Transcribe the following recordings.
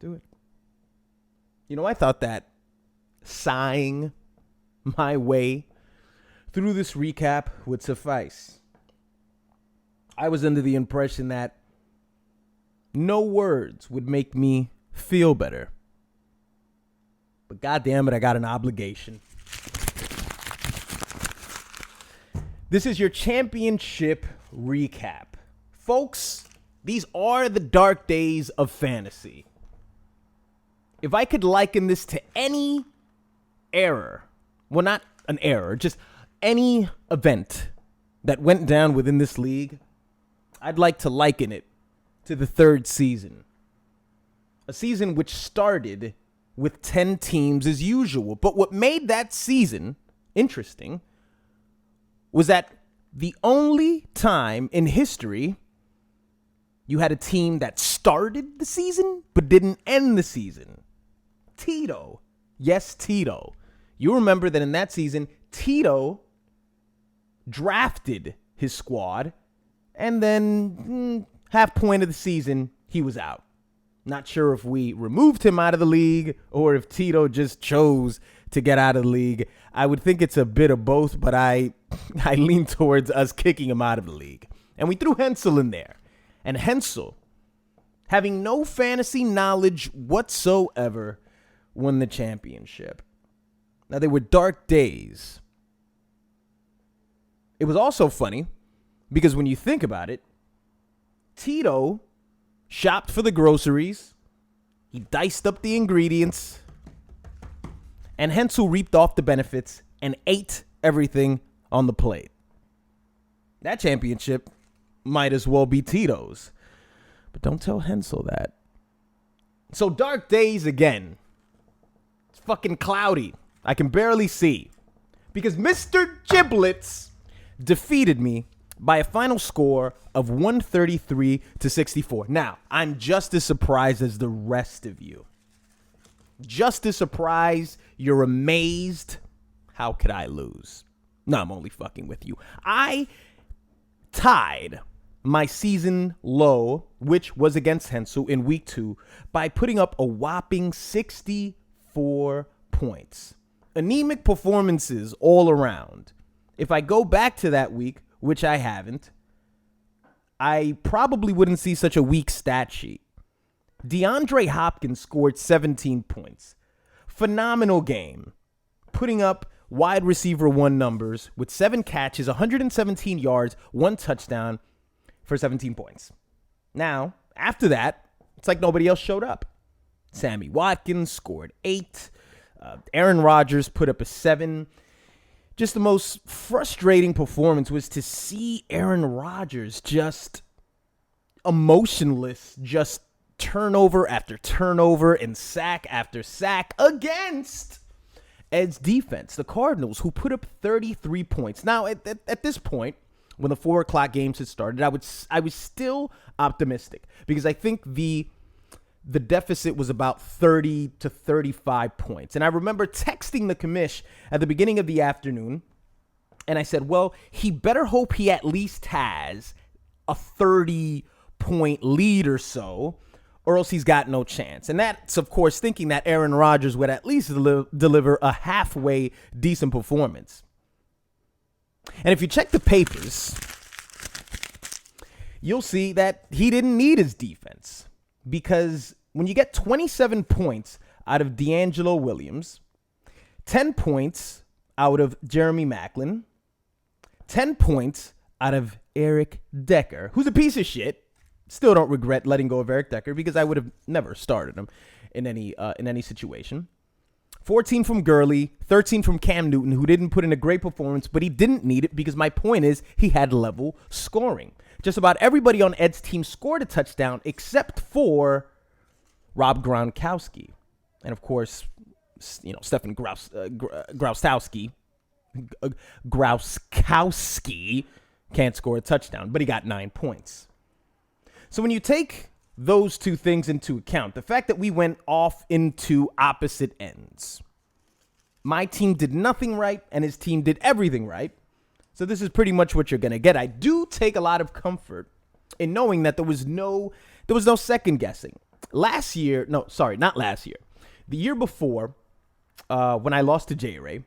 Do it. You know, I thought that sighing my way through this recap would suffice. I was under the impression that no words would make me feel better. But goddamn it, I got an obligation. This is your championship recap. Folks, these are the dark days of fantasy. If I could liken this to any error, well, not an error, just any event that went down within this league, I'd like to liken it to the third season. A season which started with 10 teams as usual. But what made that season interesting was that the only time in history you had a team that started the season but didn't end the season. Tito. Yes, Tito. You remember that in that season, Tito drafted his squad, and then half point of the season, he was out. Not sure if we removed him out of the league or if Tito just chose to get out of the league. I would think it's a bit of both, but I lean towards us kicking him out of the league. And we threw Hensel in there. And Hensel, having no fantasy knowledge whatsoever, won the championship. Now, they were dark days. It was also funny because when you think about it, Tito shopped for the groceries, he diced up the ingredients, and Hensel reaped off the benefits and ate everything on the plate. That championship might as well be Tito's. But don't tell Hensel that. So dark days again. It's fucking cloudy. I can barely see. Because Mr. Giblets defeated me by a final score of 133-64. Now, I'm just as surprised as the rest of you. Just as surprised. You're amazed. How could I lose? No, I'm only fucking with you. I tied my season low, which was against Hensel in week 2, by putting up a whopping 64 points. Anemic performances all around. If I go back to that week, which I haven't, I probably wouldn't see such a weak stat sheet. DeAndre Hopkins scored 17 points. Phenomenal game. Putting up wide receiver 1 numbers with 7 catches, 117 yards, 1 touchdown for 17 points. Now, after that, it's like nobody else showed up. Sammy Watkins scored 8. Aaron Rodgers put up a 7. Just the most frustrating performance was to see Aaron Rodgers just emotionless, just turnover after turnover and sack after sack against Ed's defense, the Cardinals, who put up 33 points. Now, at this point, when the 4 o'clock games had started, I was still optimistic because I think the deficit was about 30 to 35 points. And I remember texting the commish at the beginning of the afternoon, and I said, well, he better hope he at least has a 30-point lead or so, or else he's got no chance. And that's, of course, thinking that Aaron Rodgers would at least deliver a halfway decent performance. And if you check the papers, you'll see that he didn't need his defense. Because when you get 27 points out of D'Angelo Williams, 10 points out of Jeremy Maclin, 10 points out of Eric Decker, who's a piece of shit. Still don't regret letting go of Eric Decker because I would have never started him in any situation. 14 from Gurley, 13 from Cam Newton, who didn't put in a great performance, but he didn't need it because my point is he had level scoring. Just about everybody on Ed's team scored a touchdown except for Rob Gronkowski. And, of course, Stefan Groskowski can't score a touchdown, but he got 9 points. So when you take those two things into account, the fact that we went off into opposite ends, my team did nothing right and his team did everything right. So this is pretty much what you're going to get. I do take a lot of comfort in knowing that there was no second guessing. last year, no, sorry, not last year. The year before, when I lost to J-Ray,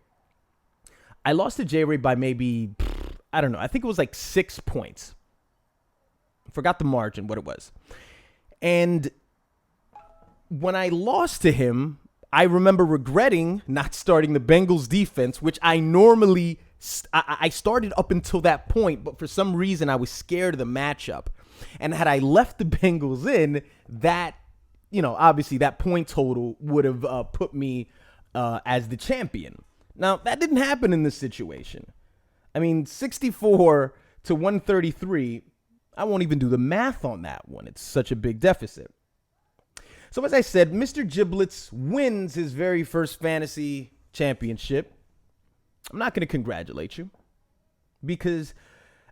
I lost to J-Ray by maybe, I don't know, I think it was like 6 points. Forgot the margin, what it was. And when I lost to him, I remember regretting not starting the Bengals defense, which I normally, I started up until that point, but for some reason I was scared of the matchup. And had I left the Bengals in, that, obviously that point total would have put me as the champion. Now, that didn't happen in this situation. I mean, 64 to 133, I won't even do the math on that one. It's such a big deficit. So as I said, Mr. Giblets wins his very first fantasy championship. I'm not going to congratulate you because,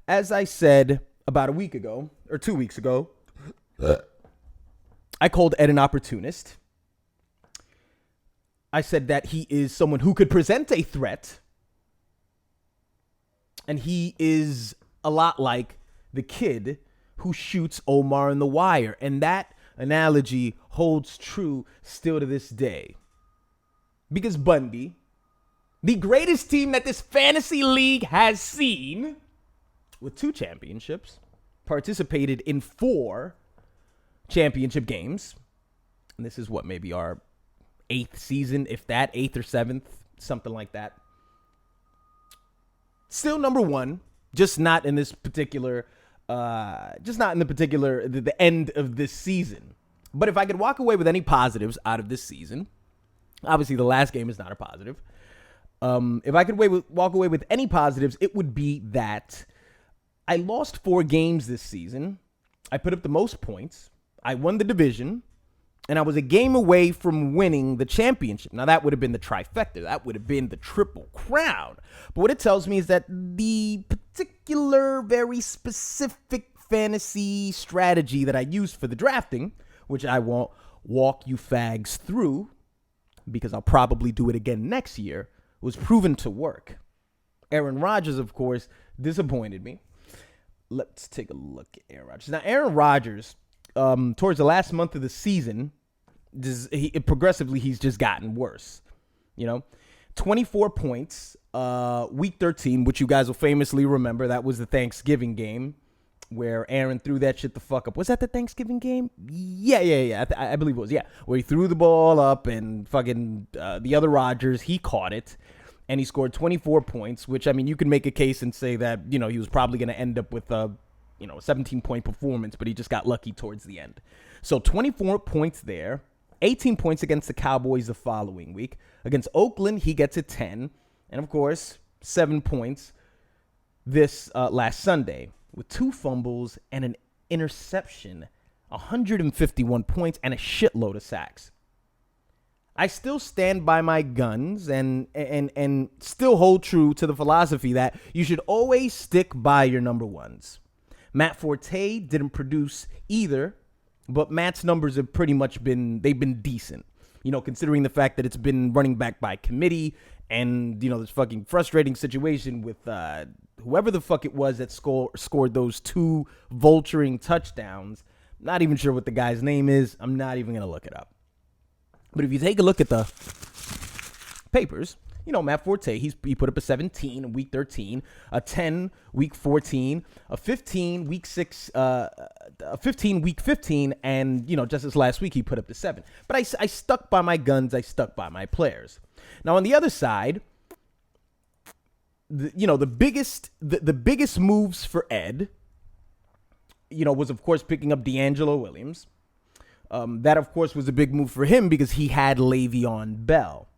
as I said about a week ago or 2 weeks ago, I called Ed an opportunist. I said that he is someone who could present a threat, and he is a lot like the kid who shoots Omar in The Wire, and that analogy holds true still to this day. Because Bundy, the greatest team that this fantasy league has seen, with 2 championships, participated in 4 championship games. And this is what, maybe our 8th season, if that, 8th or 7th, something like that. Still number 1, just not in this particular, the end of this season. But if I could walk away with any positives out of this season, obviously the last game is not a positive. If I could walk away with any positives, it would be that I lost 4 games this season. I put up the most points. I won the division. And I was a game away from winning the championship. Now, that would have been the trifecta. That would have been the triple crown. But what it tells me is that the particular, very specific fantasy strategy that I used for the drafting, which I won't walk you fags through because I'll probably do it again next year, was proven to work. Aaron Rodgers, of course, disappointed me. Let's take a look at Aaron Rodgers. Now, Aaron Rodgers, towards the last month of the season, progressively he's just gotten worse. 24 points, week 13, which you guys will famously remember. That was the Thanksgiving game where Aaron threw that shit the fuck up. Was that the Thanksgiving game? Yeah. I believe it was. Yeah, where he threw the ball up and fucking the other Rodgers, he caught it. And he scored 24 points, which, I mean, you can make a case and say that, he was probably going to end up with a 17-point performance, but he just got lucky towards the end. So 24 points there, 18 points against the Cowboys the following week. Against Oakland, he gets a 10. And, of course, 7 points this last Sunday with 2 fumbles and an interception, 151 points, and a shitload of sacks. I still stand by my guns and still hold true to the philosophy that you should always stick by your number ones. Matt Forte didn't produce either, but Matt's numbers have pretty much been decent. Considering the fact that it's been running back by committee and, this fucking frustrating situation with whoever the fuck it was that scored those 2 vulturing touchdowns. Not even sure what the guy's name is. I'm not even going to look it up. But if you take a look at the papers, Matt Forte, he put up a 17 in week 13, a 10 week 14, a 15 week 6, a 15 week 15, and just this last week he put up the 7. But I stuck by my guns, I stuck by my players. Now on the other side, the biggest moves for Ed, was of course picking up D'Angelo Williams. That, of course, was a big move for him because he had Le'Veon Bell,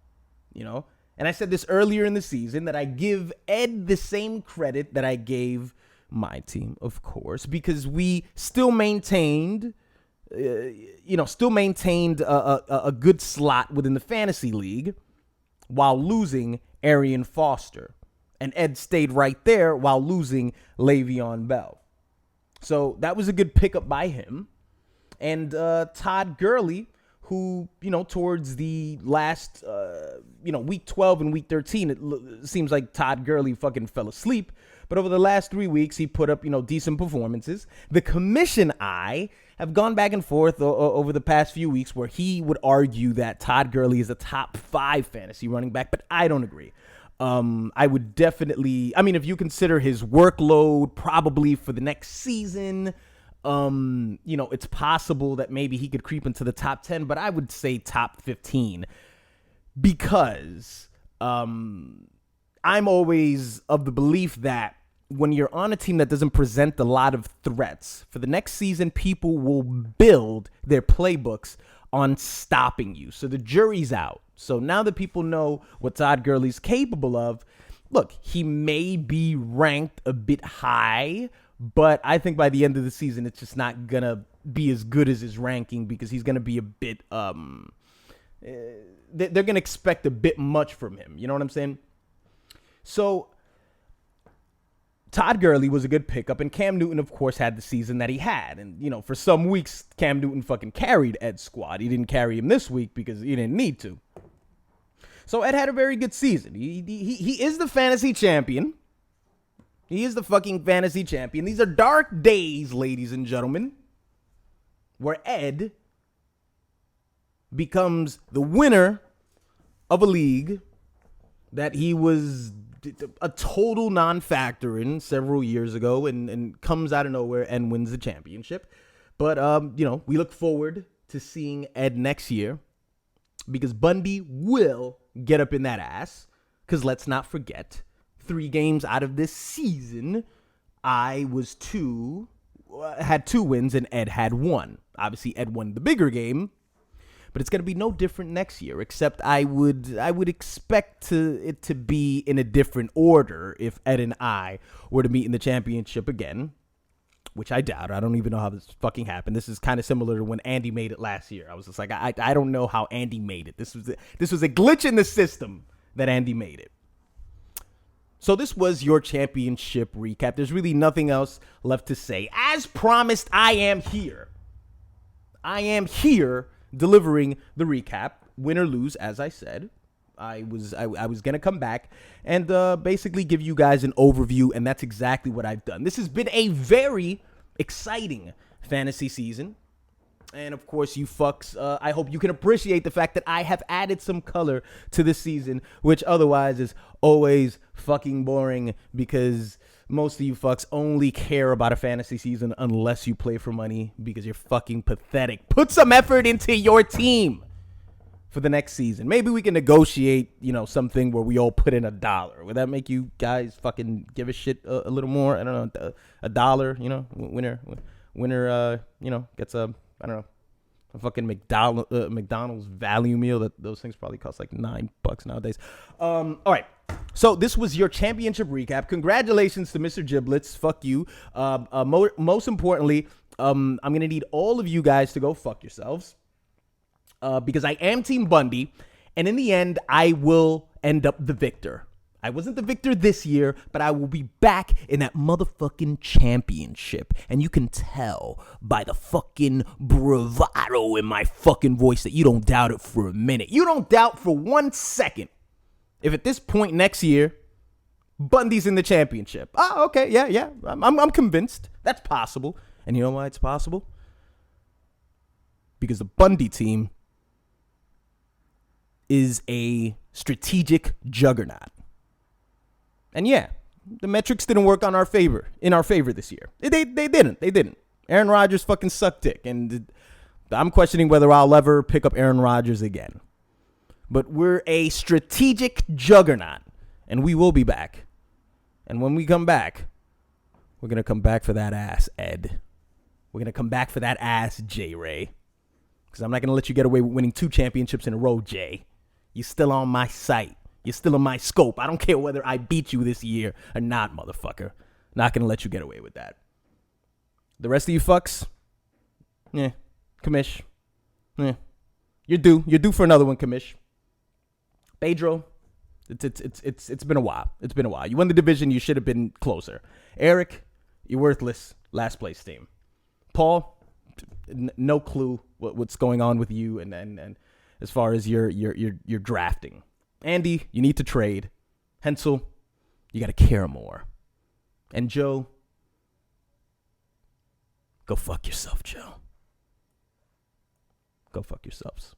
And I said this earlier in the season that I give Ed the same credit that I gave my team, of course, because we still maintained, a good slot within the fantasy league while losing Arian Foster. And Ed stayed right there while losing Le'Veon Bell. So that was a good pickup by him. And Todd Gurley, who, towards the last, week 12 and week 13, it seems like Todd Gurley fucking fell asleep. But over the last 3 weeks, he put up, decent performances. The commission have gone back and forth over the past few weeks where he would argue that Todd Gurley is a top 5 fantasy running back, but I don't agree. I would definitely, if you consider his workload probably for the next season, it's possible that maybe he could creep into the top 10, but I would say top 15 because I'm always of the belief that when you're on a team that doesn't present a lot of threats, for the next season, people will build their playbooks on stopping you. So the jury's out. So now that people know what Todd Gurley's capable of, look, he may be ranked a bit high, but I think by the end of the season, it's just not going to be as good as his ranking because he's going to be a bit, they're going to expect a bit much from him. You know what I'm saying? So Todd Gurley was a good pickup, and Cam Newton, of course, had the season that he had. And, for some weeks, Cam Newton fucking carried Ed's squad. He didn't carry him this week because he didn't need to. So Ed had a very good season. He is the fantasy champion. He is the fucking fantasy champion. These are dark days, ladies and gentlemen, where Ed becomes the winner of a league that he was a total non-factor in several years ago and comes out of nowhere and wins the championship. But, we look forward to seeing Ed next year because Bundy will get up in that ass. Because let's not forget, 3 games out of this season, I had 2 wins and Ed had 1. Obviously, Ed won the bigger game. But it's going to be no different next year, except I would expect it to be in a different order if Ed and I were to meet in the championship again, which I doubt. I don't even know how this fucking happened. This is kind of similar to when Andy made it last year. I was just like, I don't know how Andy made it. This was a glitch in the system that Andy made it. So this was your championship recap. There's really nothing else left to say. As promised, I am here. Delivering the recap, win or lose, as I said. I was gonna come back and basically give you guys an overview, and that's exactly what I've done. This has been a very exciting fantasy season, and of course, you fucks, I hope you can appreciate the fact that I have added some color to this season, which otherwise is always fucking boring because most of you fucks only care about a fantasy season unless you play for money because you're fucking pathetic. Put some effort into your team for the next season. Maybe we can negotiate, something where we all put in $1. Would that make you guys fucking give a shit a little more? I don't know, $1, winner, gets a fucking McDonald's value meal. Those things probably cost like $9 nowadays. All right. So this was your championship recap. Congratulations to Mr. Giblets. Fuck you. Most importantly, I'm going to need all of you guys to go fuck yourselves because I am Team Bundy. And in the end, I will end up the victor. I wasn't the victor this year, but I will be back in that motherfucking championship. And you can tell by the fucking bravado in my fucking voice that you don't doubt it for a minute. You don't doubt for 1 second if at this point next year, Bundy's in the championship. Oh, okay, yeah. I'm convinced that's possible. And you know why it's possible? Because the Bundy team is a strategic juggernaut. And yeah, the metrics didn't work in our favor this year. They didn't. Aaron Rodgers fucking sucked dick. And I'm questioning whether I'll ever pick up Aaron Rodgers again. But we're a strategic juggernaut, and we will be back. And when we come back, we're going to come back for that ass, Ed. We're going to come back for that ass, J-Ray. Because I'm not going to let you get away with winning 2 championships in a row, Jay. You're still on my sight. You're still in my scope. I don't care whether I beat you this year or not, motherfucker. Not going to let you get away with that. The rest of you fucks, Commish. You're due for another one, Commish. Pedro, it's been a while. It's been a while. You won the division. You should have been closer. Eric, you're worthless. Last place team. Paul, no clue what's going on with you and as far as your drafting. Andy, you need to trade. Hensel, you got to care more. And Joe, go fuck yourself, Joe. Go fuck yourselves.